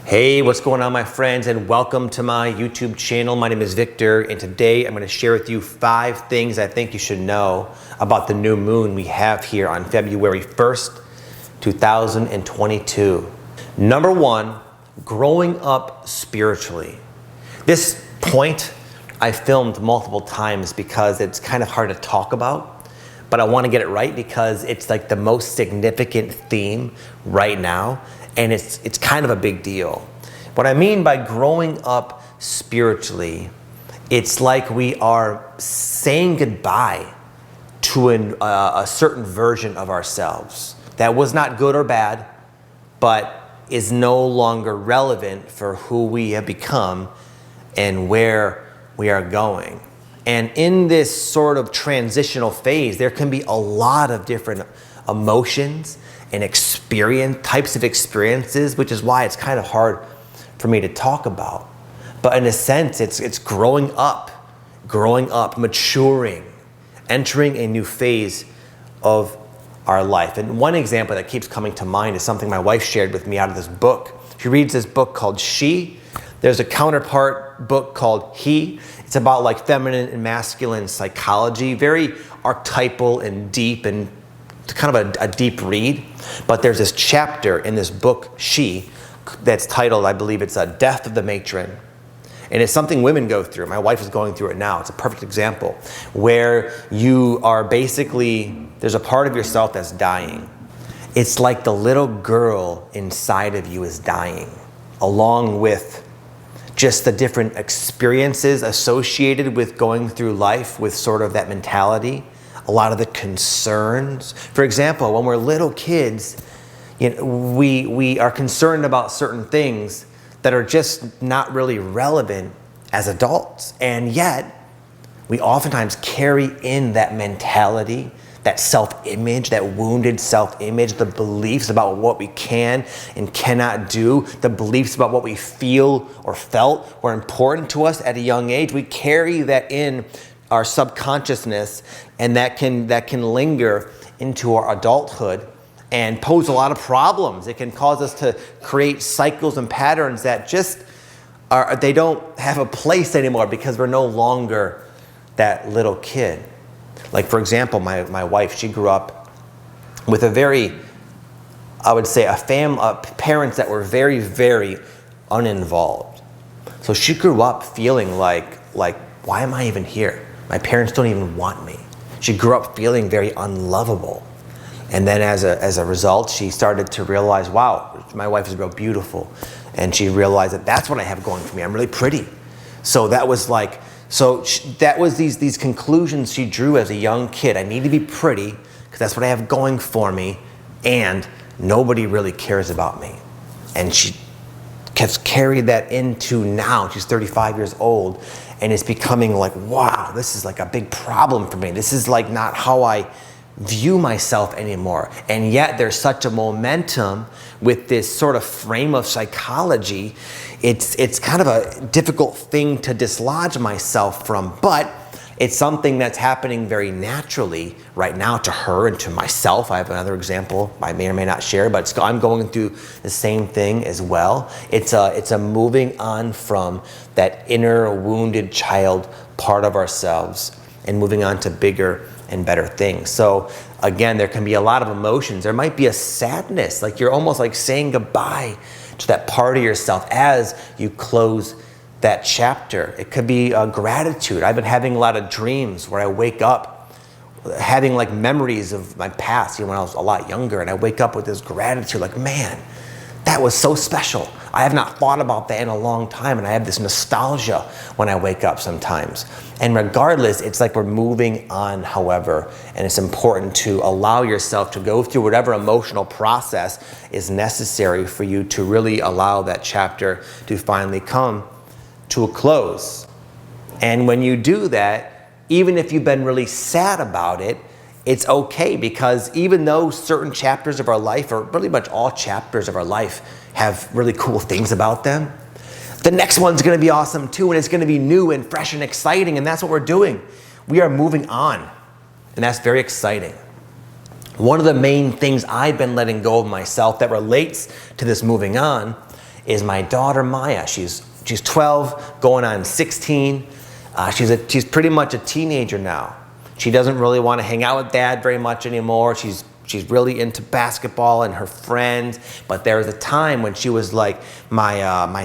Hey, what's going on, my friends, and welcome to my YouTube channel. My name is Victor, and today I'm going to share with you 5 things I think you should know about the new moon we have here on February 1st, 2022. Number 1, growing up spiritually. This point I filmed multiple times because it's kind of hard to talk about, but I want to get it right because it's like the most significant theme right now. And it's kind of a big deal. What I mean by growing up spiritually, it's like we are saying goodbye to a certain version of ourselves that was not good or bad, but is no longer relevant for who we have become and where we are going. And in this sort of transitional phase, there can be a lot of different emotions and types of experiences, which is why it's kind of hard for me to talk about. But in a sense, it's growing up, maturing, entering a new phase of our life. And one example that keeps coming to mind is something my wife shared with me out of this book. She reads this book called She. There's a counterpart book called He. It's about like feminine and masculine psychology, very archetypal and deep and kind of a deep read. But there's this chapter in this book, She, that's titled, I believe it's Death of the Matron. And it's something women go through. My wife is going through it now. It's a perfect example where you are basically, there's a part of yourself that's dying. It's like the little girl inside of you is dying, along with just the different experiences associated with going through life with sort of that mentality. A lot of the concerns. For example, when we're little kids, we are concerned about certain things that are just not really relevant as adults. And yet, we oftentimes carry in that mentality, that self-image, that wounded self-image, the beliefs about what we can and cannot do, the beliefs about what we feel or felt were important to us at a young age. We carry that in our subconsciousness, and that can linger into our adulthood and pose a lot of problems. It can cause us to create cycles and patterns that just they don't have a place anymore because we're no longer that little kid. Like, for example, my wife, she grew up with a very, I would say, parents that were very, very uninvolved. So she grew up feeling like, why am I even here? My parents don't even want me. She grew up feeling very unlovable. And then as a result, she started to realize, wow, my wife is real beautiful. And she realized that that's what I have going for me. I'm really pretty. So that was these conclusions she drew as a young kid. I need to be pretty because that's what I have going for me. And nobody really cares about me. And she has carried that into now. She's 35 years old. And it's becoming like, wow, this is like a big problem for me. This is like not how I view myself anymore. And yet there's such a momentum with this sort of frame of psychology. It's kind of a difficult thing to dislodge myself from, but it's something that's happening very naturally right now to her and to myself. I have another example I may or may not share, but I'm going through the same thing as well. It's a moving on from that inner wounded child part of ourselves and moving on to bigger and better things. So again, there can be a lot of emotions. There might be a sadness, like you're almost like saying goodbye to that part of yourself as you close that chapter. It could be gratitude. I've been having a lot of dreams where I wake up having like memories of my past, when I was a lot younger, and I wake up with this gratitude, like, man, that was so special. I have not thought about that in a long time, and I have this nostalgia when I wake up sometimes. And regardless, it's like we're moving on, however, and it's important to allow yourself to go through whatever emotional process is necessary for you to really allow that chapter to finally come to a close. And when you do that, even if you've been really sad about it, it's okay, because even though certain chapters of our life, or pretty much all chapters of our life, have really cool things about them, the next one's going to be awesome too, and it's going to be new and fresh and exciting, and that's what we're doing. We are moving on, and that's very exciting. One of the main things I've been letting go of myself that relates to this moving on is my daughter Maya. She's 12, going on 16. She's pretty much a teenager now. She doesn't really want to hang out with dad very much anymore. She's really into basketball and her friends. But there was a time when she was like my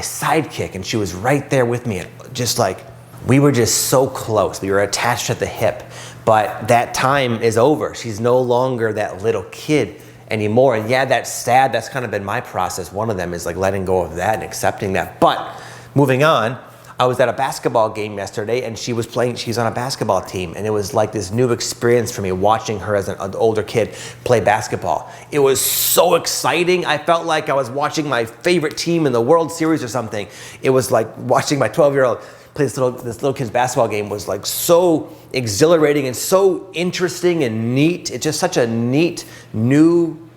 sidekick, and she was right there with me. Just like, we were just so close. We were attached at the hip. But that time is over. She's no longer that little kid anymore. And yeah, that's sad. That's kind of been my process. One of them is like letting go of that and accepting that. But moving on, I was at a basketball game yesterday, and she's on a basketball team, and it was like this new experience for me watching her as an older kid play basketball. It was so exciting. I felt like I was watching my favorite team in the World Series or something. It was like watching my 12-year-old play this little kid's basketball game. Was like so exhilarating and so interesting and neat. It's just such a neat, new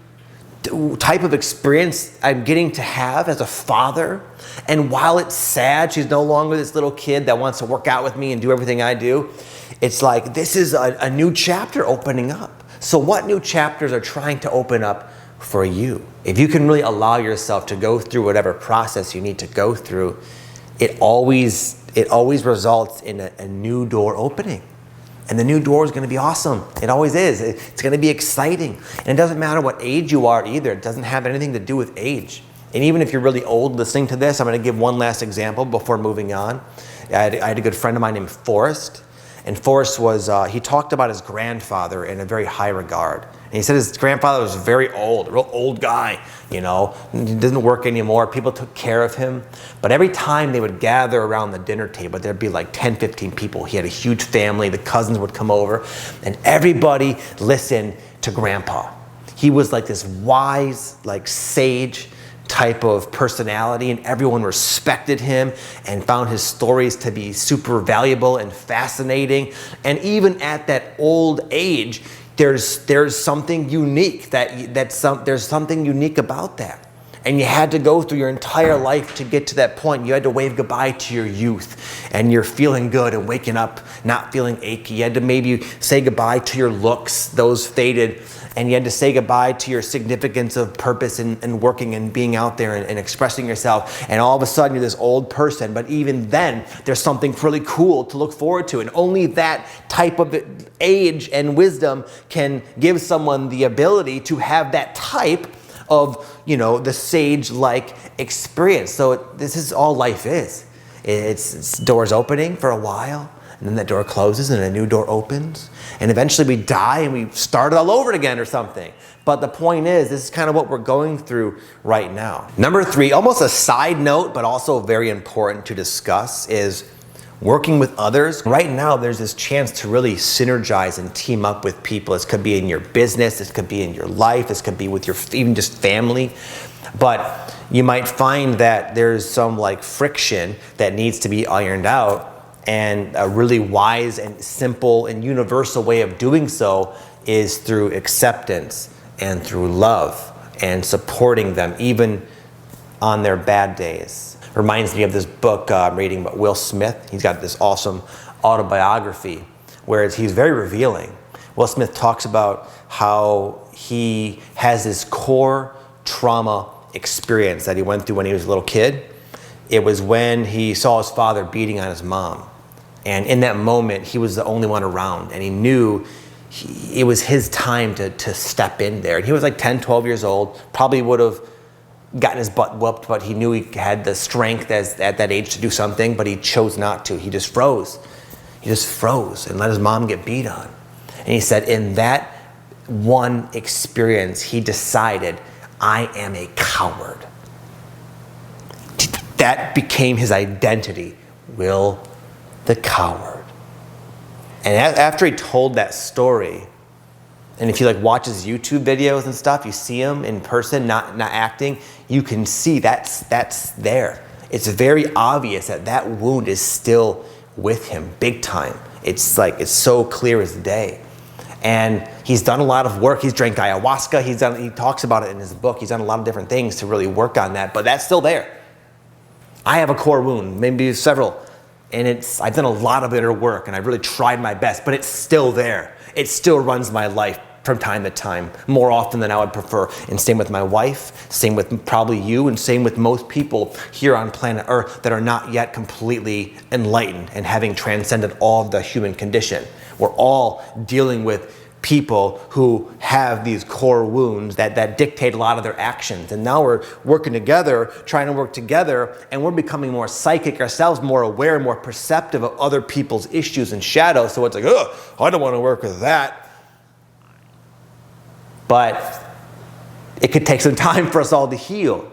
type of experience I'm getting to have as a father. And while it's sad, she's no longer this little kid that wants to work out with me and do everything I do. It's like, this is a new chapter opening up. So what new chapters are trying to open up for you? If you can really allow yourself to go through whatever process you need to go through, it always results in a new door opening. And the new door is going to be awesome. It always is. It's going to be exciting. And it doesn't matter what age you are either. It doesn't have anything to do with age. And even if you're really old listening to this, I'm going to give one last example before moving on. I had a good friend of mine named Forrest. And Forrest he talked about his grandfather in a very high regard. And he said his grandfather was very old, a real old guy, He doesn't work anymore. People took care of him. But every time they would gather around the dinner table, there'd be like 10, 15 people. He had a huge family. The cousins would come over, and everybody listened to Grandpa. He was like this wise, like sage type of personality, and everyone respected him and found his stories to be super valuable and fascinating. And even at that old age, there's something unique there's something unique about that. And you had to go through your entire life to get to that point. You had to wave goodbye to your youth, and you're feeling good and waking up not feeling achy. You had to maybe say goodbye to your looks, those faded, and you had to say goodbye to your significance of purpose and working and being out there and expressing yourself. And all of a sudden you're this old person, but even then there's something really cool to look forward to. And only that type of age and wisdom can give someone the ability to have that type of, the sage-like experience. So this is all life is. It's doors opening for a while, and then that door closes and a new door opens. And eventually we die and we start it all over again or something. But the point is, this is kind of what we're going through right now. Number 3, almost a side note, but also very important to discuss, is working with others. Right now, there's this chance to really synergize and team up with people. This could be in your business, this could be in your life, this could be with your even just family. But you might find that there's some like friction that needs to be ironed out. And a really wise and simple and universal way of doing so is through acceptance and through love and supporting them even on their bad days. Reminds me of this book I'm reading about Will Smith. He's got this awesome autobiography where he's very revealing. Will Smith talks about how he has this core trauma experience that he went through when he was a little kid. It was when he saw his father beating on his mom. And in that moment, he was the only one around, and he knew it was his time to step in there. And he was like 10, 12 years old, probably would have gotten his butt whooped, but he knew he had the strength at that age to do something, but he chose not to. He just froze. He just froze and let his mom get beat on. And he said in that one experience, he decided, I am a coward. That became his identity, Will the coward. And after he told that story, and if you watch his YouTube videos and stuff, you see him in person, not acting, you can see that's there. It's very obvious that wound is still with him, big time. It's so clear as day. And he's done a lot of work. He's drank ayahuasca. He talks about it in his book. He's done a lot of different things to really work on that, but that's still there. I have a core wound, maybe several, and I've done a lot of inner work, and I've really tried my best, but it's still there. It still runs my life from time to time, more often than I would prefer. And same with my wife, same with probably you, and same with most people here on planet Earth that are not yet completely enlightened and having transcended all of the human condition. We're all dealing with people who have these core wounds that dictate a lot of their actions. And now we're working together, trying to work together, and we're becoming more psychic ourselves, more aware, more perceptive of other people's issues and shadows. So it's like, oh, I don't want to work with that. But it could take some time for us all to heal.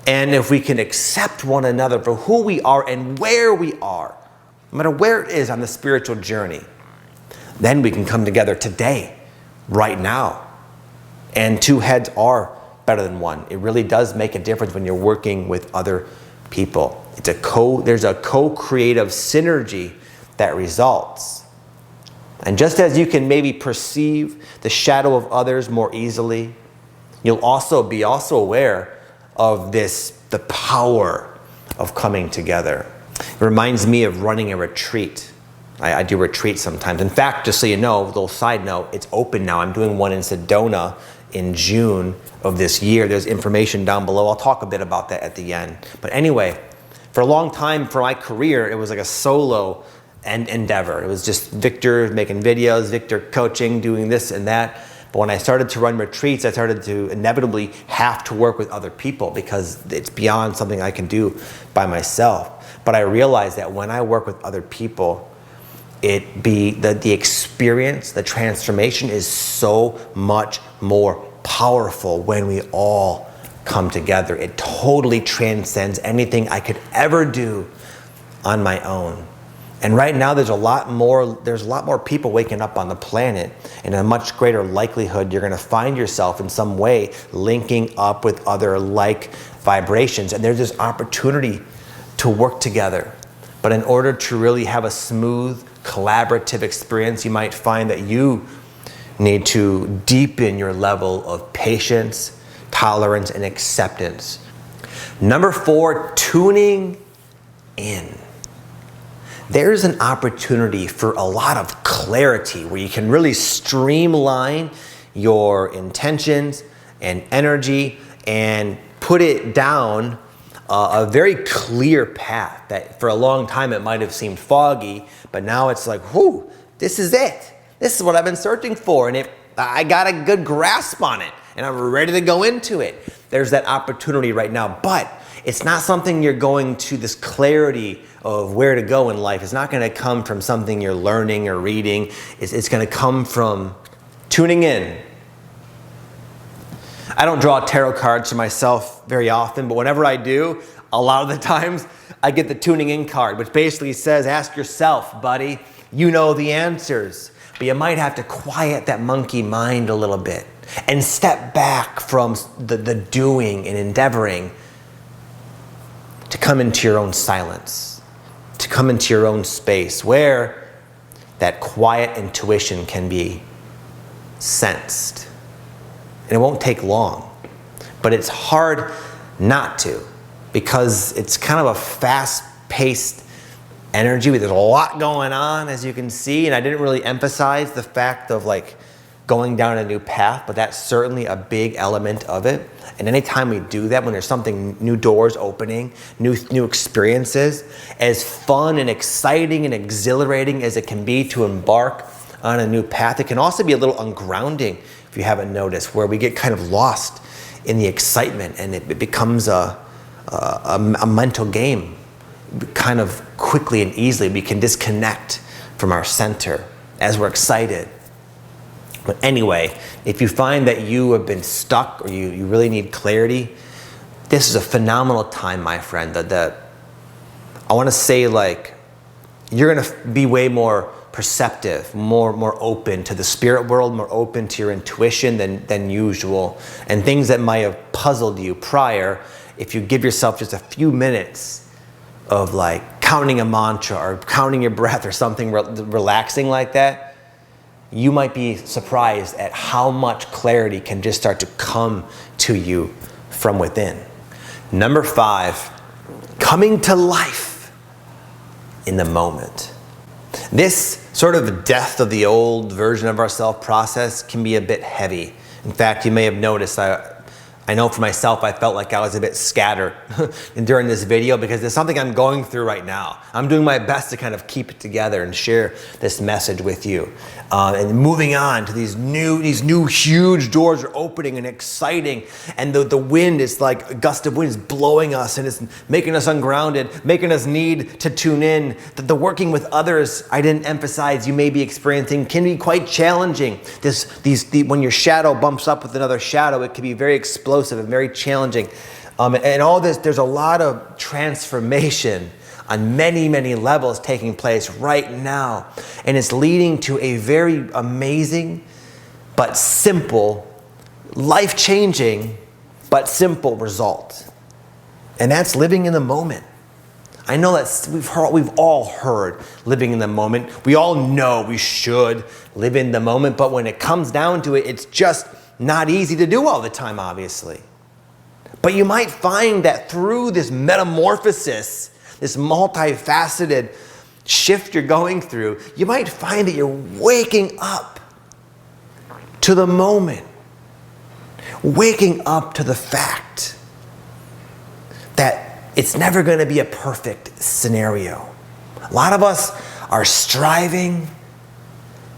And if we can accept one another for who we are and where we are, no matter where it is on the spiritual journey, then we can come together today, right now. And two heads are better than one. It really does make a difference when you're working with other people. There's a co-creative synergy that results. And just as you can maybe perceive the shadow of others more easily, you'll also be aware of the power of coming together. It reminds me of running a retreat. I do retreats sometimes. In fact, just so you know, a little side note, it's open now. I'm doing one in Sedona in June of this year. There's information down below. I'll talk a bit about that at the end. But anyway, for a long time for my career, it was like a solo endeavor. It was just Victor making videos, Victor coaching, doing this and that. But when I started to run retreats, I started to inevitably have to work with other people because it's beyond something I can do by myself. But I realized that when I work with other people, the experience, the transformation is so much more powerful when we all come together. It totally transcends anything I could ever do on my own. And right now there's a lot more people waking up on the planet, and a much greater likelihood you're going to find yourself in some way linking up with other like vibrations. And there's this opportunity to work together. But in order to really have a smooth, collaborative experience, you might find that you need to deepen your level of patience, tolerance, and acceptance. Number 4, tuning in. There's an opportunity for a lot of clarity where you can really streamline your intentions and energy and put it down a very clear path that for a long time it might have seemed foggy, but now it's like, whoo, this is it. This is what I've been searching for, and I got a good grasp on it, and I'm ready to go into it. There's that opportunity right now, but it's not something you're going to, this clarity of where to go in life. It's not going to come from something you're learning or reading. It's going to come from tuning in. I don't draw tarot cards for myself very often, but whenever I do, a lot of the times I get the tuning in card, which basically says, ask yourself, buddy, you know the answers, but you might have to quiet that monkey mind a little bit and step back from the doing and endeavoring to come into your own silence, to come into your own space where that quiet intuition can be sensed. And it won't take long, but it's hard not to, because it's kind of a fast-paced energy. There's a lot going on, as you can see, and I didn't really emphasize the fact of like going down a new path, but that's certainly a big element of it. And anytime we do that, when there's something, new doors opening, new experiences, as fun and exciting and exhilarating as it can be to embark on a new path, it can also be a little ungrounding, if you haven't noticed, where we get kind of lost in the excitement and it becomes a mental game. Kind of quickly and easily we can disconnect from our center as we're excited. But anyway, if you find that you have been stuck or you really need clarity, this is a phenomenal time, my friend. That I want to say, like, you're going to be way more perceptive, more open to the spirit world, more open to your intuition than usual. And things that might have puzzled you prior, if you give yourself just a few minutes of like counting a mantra or counting your breath or something relaxing like that, you might be surprised at how much clarity can just start to come to you from within. Number 5, coming to life in the moment. This sort of death of the old version of ourselves process can be a bit heavy. In fact, you may have noticed, I know for myself, I felt like I was a bit scattered during this video because there's something I'm going through right now. I'm doing my best to kind of keep it together and share this message with you. And moving on to these new huge doors are opening and exciting. And the wind is like a gust of wind is blowing us and it's making us ungrounded, making us need to tune in. That the working with others I didn't emphasize you may be experiencing can be quite challenging. When your shadow bumps up with another shadow, it can be very explosive and very challenging. And all this, there's a lot of transformation on many, many levels taking place right now. And it's leading to a very amazing but simple, life-changing but simple result. And that's living in the moment. I know that we've all heard living in the moment. We all know we should live in the moment, but when it comes down to it, it's just not easy to do all the time, obviously. But you might find that through this metamorphosis, this multifaceted shift you're going through, you might find that you're waking up to the moment, waking up to the fact that it's never going to be a perfect scenario. A lot of us are striving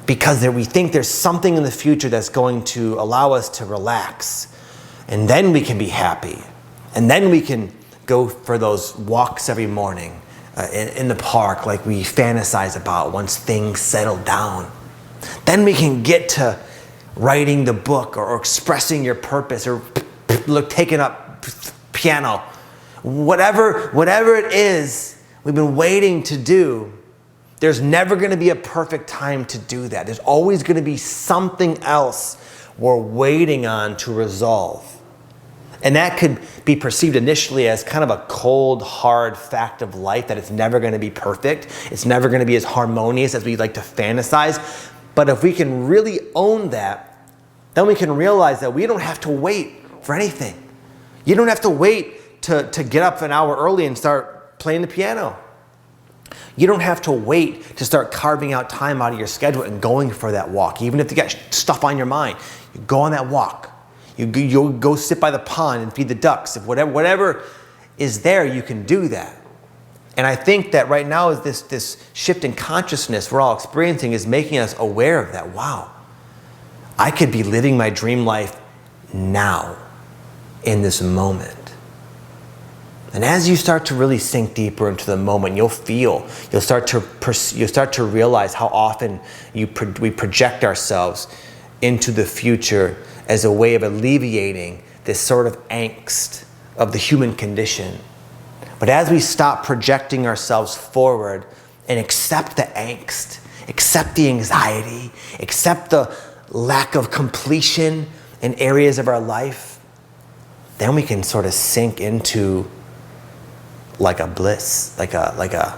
because we think there's something in the future that's going to allow us to relax. And then we can be happy. And then we can go for those walks every morning in the park like we fantasize about once things settle down. Then we can get to writing the book or expressing your purpose or taking up piano. Whatever it is we've been waiting to do, there's never going to be a perfect time to do that. There's always going to be something else we're waiting on to resolve. And that could be perceived initially as kind of a cold, hard fact of life, that it's never going to be perfect. It's never going to be as harmonious as we like to fantasize. But if we can really own that, then we can realize that we don't have to wait for anything. You don't have to wait to get up an hour early and start playing the piano. You don't have to wait to start carving out time out of your schedule and going for that walk. Even if you got stuff on your mind, you go on that walk. You'll go sit by the pond and feed the ducks. If whatever is there, you can do that. And I think that right now is this shift in consciousness we're all experiencing is making us aware of that. Wow, I could be living my dream life now in this moment. And as you start to really sink deeper into the moment, you'll start to realize how often we project ourselves into the future as a way of alleviating this sort of angst of the human condition. But as we stop projecting ourselves forward and accept the angst, accept the anxiety, accept the lack of completion in areas of our life, then we can sort of sink into like a bliss, like a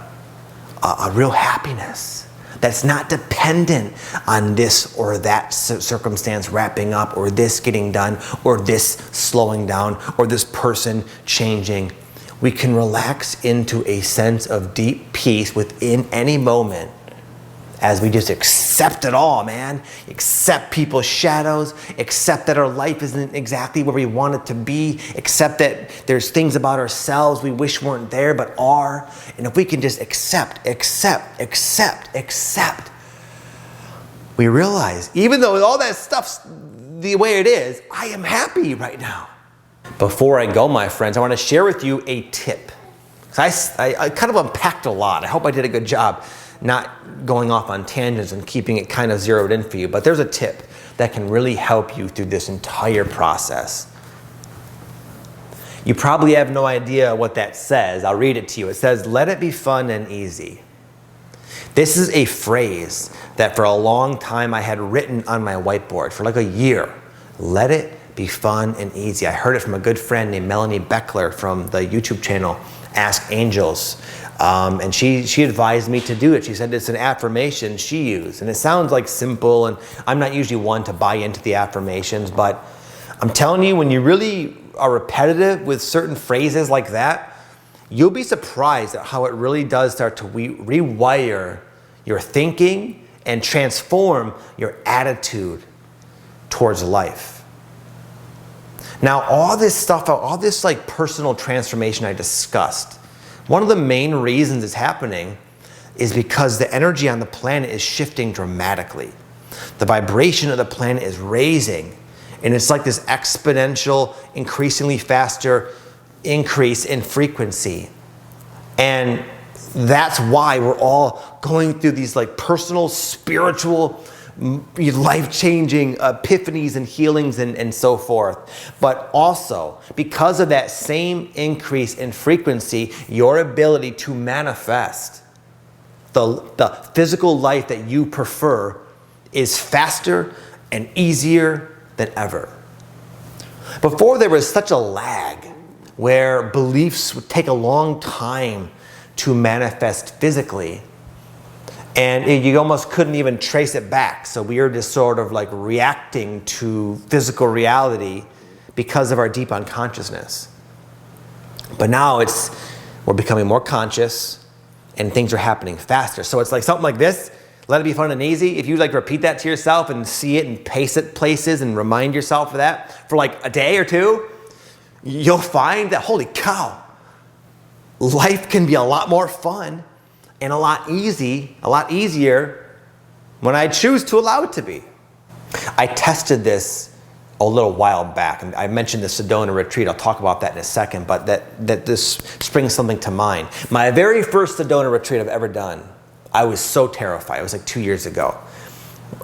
real happiness that's not dependent on this or that circumstance wrapping up, or this getting done, or this slowing down, or this person changing. We can relax into a sense of deep peace within any moment as we just accept it all, man. Accept people's shadows, accept that our life isn't exactly where we want it to be, accept that there's things about ourselves we wish weren't there but are. And if we can just accept, we realize, even though all that stuff's the way it is, I am happy right now. Before I go, my friends, I want to share with you a tip. I kind of unpacked a lot. I hope I did a good job not going off on tangents and keeping it kind of zeroed in for you. But there's a tip that can really help you through this entire process. You probably have no idea what that says. I'll read it to you. It says, "Let it be fun and easy." This is a phrase that for a long time I had written on my whiteboard for like a year. Let it be fun and easy. I heard it from a good friend named Melanie Beckler from the YouTube channel Ask Angels. And she advised me to do it. She said it's an affirmation she used. And it sounds like simple, and I'm not usually one to buy into the affirmations, but I'm telling you, when you really are repetitive with certain phrases like that, you'll be surprised at how it really does start to rewire your thinking and transform your attitude towards life. Now, all this stuff, all this like personal transformation I discussed, one of the main reasons it's happening is because the energy on the planet is shifting dramatically. The vibration of the planet is raising, and it's like this exponential, increasingly faster increase in frequency. And that's why we're all going through these like personal, spiritual, life-changing epiphanies and healings and so forth. But also, because of that same increase in frequency, your ability to manifest the physical life that you prefer is faster and easier than ever. Before, there was such a lag where beliefs would take a long time to manifest physically, and you almost couldn't even trace it back. So we are just sort of like reacting to physical reality because of our deep unconsciousness. But now we're becoming more conscious, and things are happening faster. So it's like something like this, let it be fun and easy. If you like repeat that to yourself and see it and pace it places and remind yourself of that for like a day or two, you'll find that, holy cow, life can be a lot more fun and a lot easier when I choose to allow it to be. I tested this a little while back, and I mentioned the Sedona Retreat. I'll talk about that in a second, but that this springs something to mind. My very first Sedona Retreat I've ever done, I was so terrified. It was like 2 years ago.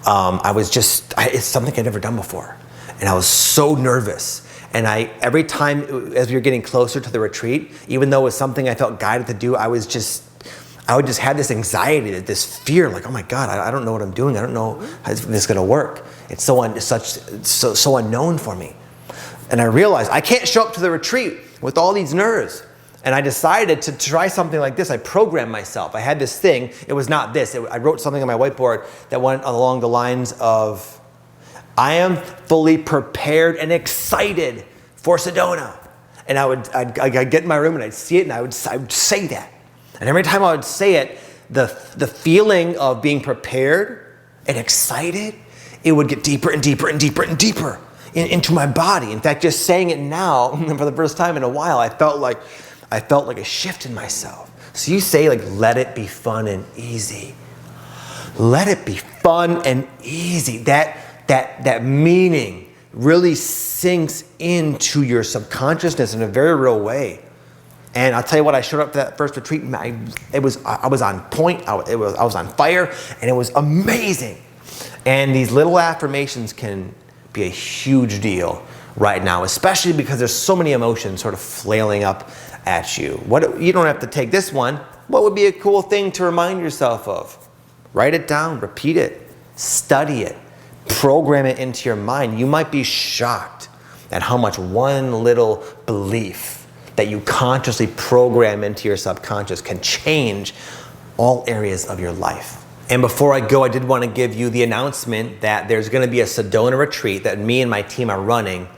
It's something I'd never done before. And I was so nervous. And every time as we were getting closer to the retreat, even though it was something I felt guided to do, I would just have this anxiety, this fear, like, oh my God, I don't know what I'm doing. I don't know how this is going to work. It's so unknown for me. And I realized I can't show up to the retreat with all these nerves. And I decided to try something like this. I programmed myself. I had this thing. It was not this. I wrote something on my whiteboard that went along the lines of, I am fully prepared and excited for Sedona. And I'd get in my room and I'd see it, and I would say that. And every time I would say it, the feeling of being prepared and excited, it would get deeper and deeper and deeper and deeper into my body. In fact, just saying it now, for the first time in a while, I felt like a shift in myself. So you say, like, let it be fun and easy. Let it be fun and easy. That meaning really sinks into your subconsciousness in a very real way. And I'll tell you what, I showed up to that first retreat, I was on point, I was on fire, and it was amazing. And these little affirmations can be a huge deal right now, especially because there's so many emotions sort of flailing up at you. You don't have to take this one. What would be a cool thing to remind yourself of? Write it down, repeat it, study it, program it into your mind. You might be shocked at how much one little belief that you consciously program into your subconscious can change all areas of your life. And before I go, I did want to give you the announcement that there's going to be a Sedona Retreat that me and my team are running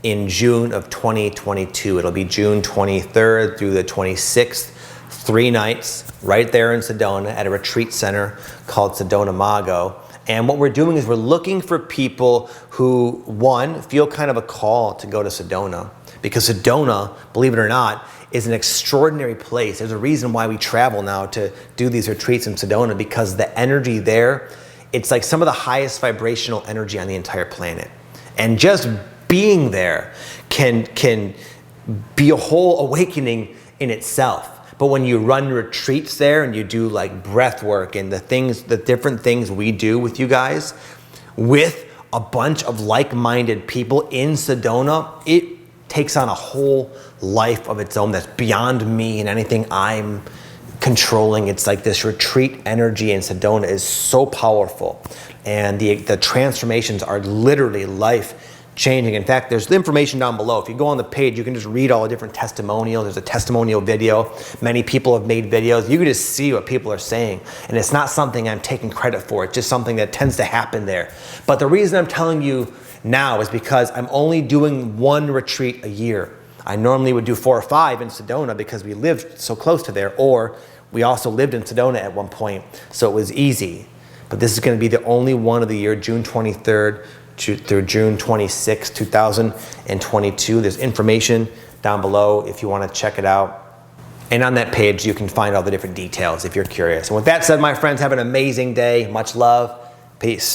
in June of 2022. It'll be June 23rd through the 26th, 3 nights right there in Sedona at a retreat center called Sedona Mago. And what we're doing is we're looking for people who, one, feel kind of a call to go to Sedona. Because Sedona, believe it or not, is an extraordinary place. There's a reason why we travel now to do these retreats in Sedona, because the energy there, it's like some of the highest vibrational energy on the entire planet. And just being there can be a whole awakening in itself. But when you run retreats there and you do like breath work and the different things we do with you guys, with a bunch of like-minded people in Sedona, it takes on a whole life of its own that's beyond me and anything I'm controlling. It's like this retreat energy in Sedona is so powerful, and the transformations are literally life-changing. In fact, there's the information down below. If you go on the page, you can just read all the different testimonials. There's a testimonial video. Many people have made videos. You can just see what people are saying, and it's not something I'm taking credit for. It's just something that tends to happen there. But the reason I'm telling you now is because I'm only doing 1 retreat a year. I normally would do 4 or 5 in Sedona because we live so close to there, or We also lived in Sedona at one point, so it was easy. But this is going to be the only one of the year, June 23rd through June 26, 2022. There's information down below if you want to check it out. And on that page, you can find all the different details if you're curious. And with that said, my friends, have an amazing day. Much love. Peace.